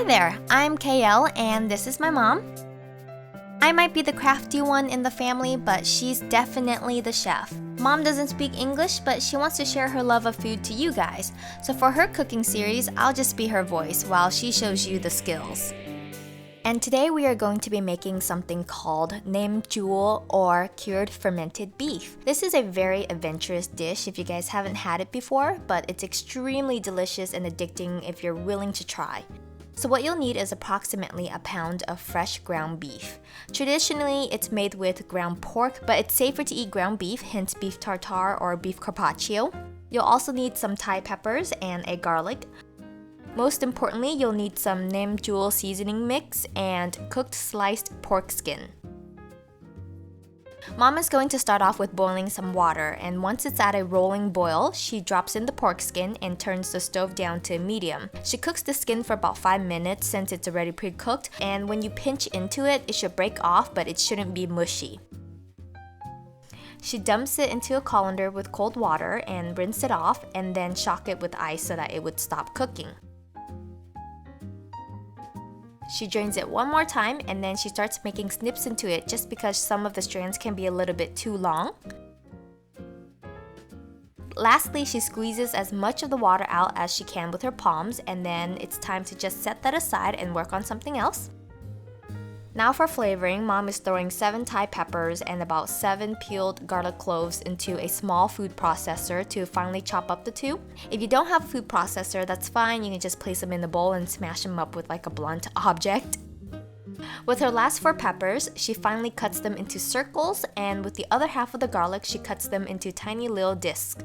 Hi there, I'm KL and this is my mom. I might be the crafty one in the family, but she's definitely the chef. Mom doesn't speak English, but she wants to share her love of food to you guys. So for her cooking series, I'll just be her voice while she shows you the skills. And today we are going to be making something called Nem Chua or cured fermented beef. This is a very adventurous dish if you guys haven't had it before, but it's extremely delicious and addicting if you're willing to try. So what you'll need is approximately a pound of fresh ground beef. Traditionally, it's made with ground pork, but it's safer to eat ground beef, hence beef tartare or beef carpaccio. You'll also need some Thai peppers and a garlic. Most importantly, you'll need some Nimjul seasoning mix and cooked sliced pork skin. Mom is going to start off with boiling some water, and once it's at a rolling boil, she drops in the pork skin and turns the stove down to medium. She cooks the skin for about 5 minutes since it's already pre-cooked, and when you pinch into it, it should break off, but it shouldn't be mushy. She dumps it into a colander with cold water and rinse it off, and then shock it with ice so that it would stop cooking. She drains it one more time and then she starts making snips into it just because some of the strands can be a little bit too long. Lastly, she squeezes as much of the water out as she can with her palms, and then it's time to just set that aside and work on something else. Now for flavoring, Mom is throwing 7 Thai peppers and about 7 peeled garlic cloves into a small food processor to finely chop up the 2. If you don't have a food processor, that's fine. You can just place them in the bowl and smash them up with like a blunt object. With her last 4 peppers, she finally cuts them into circles, and with the other half of the garlic, she cuts them into tiny little discs.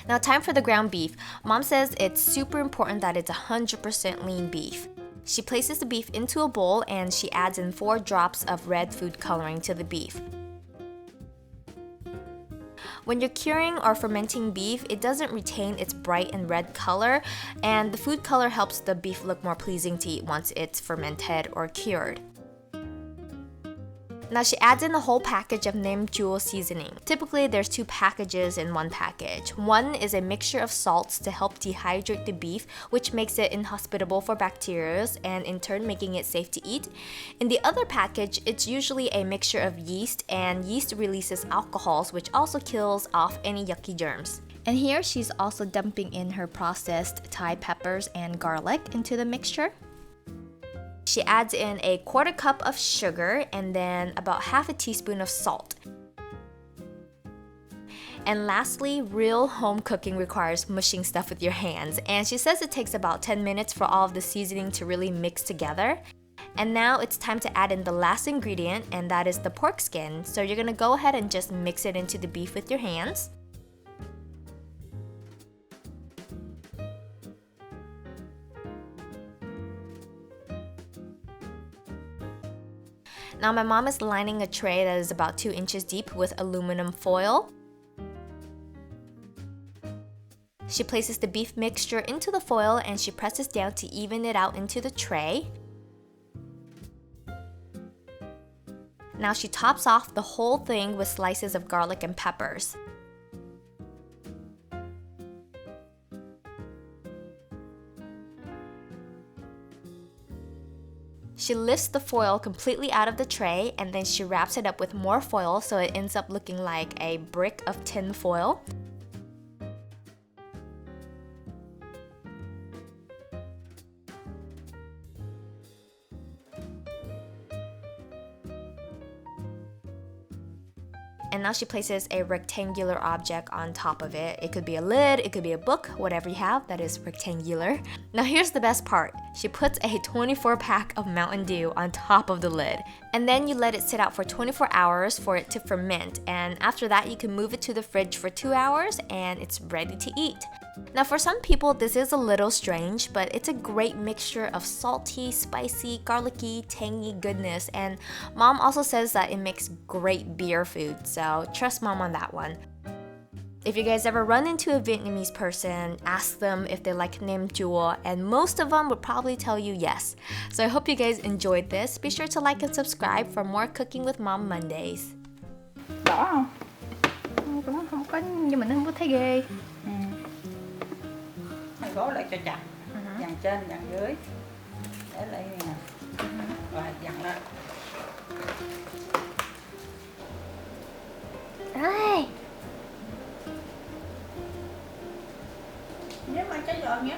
Now time for the ground beef. Mom says it's super important that it's 100% lean beef. She places the beef into a bowl and she adds in 4 drops of red food coloring to the beef. When you're curing or fermenting beef, it doesn't retain its bright and red color, and the food color helps the beef look more pleasing to eat once it's fermented or cured. Now she adds in a whole package of Nimjul seasoning. Typically, there's 2 packages in one package. One is a mixture of salts to help dehydrate the beef, which makes it inhospitable for bacteria and in turn making it safe to eat. In the other package, it's usually a mixture of yeast, and yeast releases alcohols, which also kills off any yucky germs. And here she's also dumping in her processed Thai peppers and garlic into the mixture. She adds in a 1/4 cup of sugar and then about half a teaspoon of salt. And lastly, real home cooking requires mushing stuff with your hands, and she says it takes about 10 minutes for all of the seasoning to really mix together. And now it's time to add in the last ingredient, and that is the pork skin. So you're gonna go ahead and just mix it into the beef with your hands. Now my mom is lining a tray that is about 2 inches deep with aluminum foil. She places the beef mixture into the foil and she presses down to even it out into the tray. Now she tops off the whole thing with slices of garlic and peppers. She lifts the foil completely out of the tray and then she wraps it up with more foil so it ends up looking like a brick of tin foil. And now she places a rectangular object on top of it. It could be a lid, it could be a book, whatever you have that is rectangular. Now here's the best part. She puts a 24-pack of Mountain Dew on top of the lid. And then you let it sit out for 24 hours for it to ferment. And after that, you can move it to the fridge for 2 hours and it's ready to eat. Now for some people, this is a little strange, but it's a great mixture of salty, spicy, garlicky, tangy goodness. And Mom also says that it makes great beer food, so trust Mom on that one. If you guys ever run into a Vietnamese person, ask them if they like Nem Chua, and most of them would probably tell you yes. So I hope you guys enjoyed this. Be sure to like and subscribe for more Cooking with Mom Mondays. Đỏ không? Không có, nhưng mà nó không có thấy ghê. gối lại cho chặt, dàn trên dàn dưới để lại nè, rồi dàn lên. Đây. Nếu mà trái giòn nhé.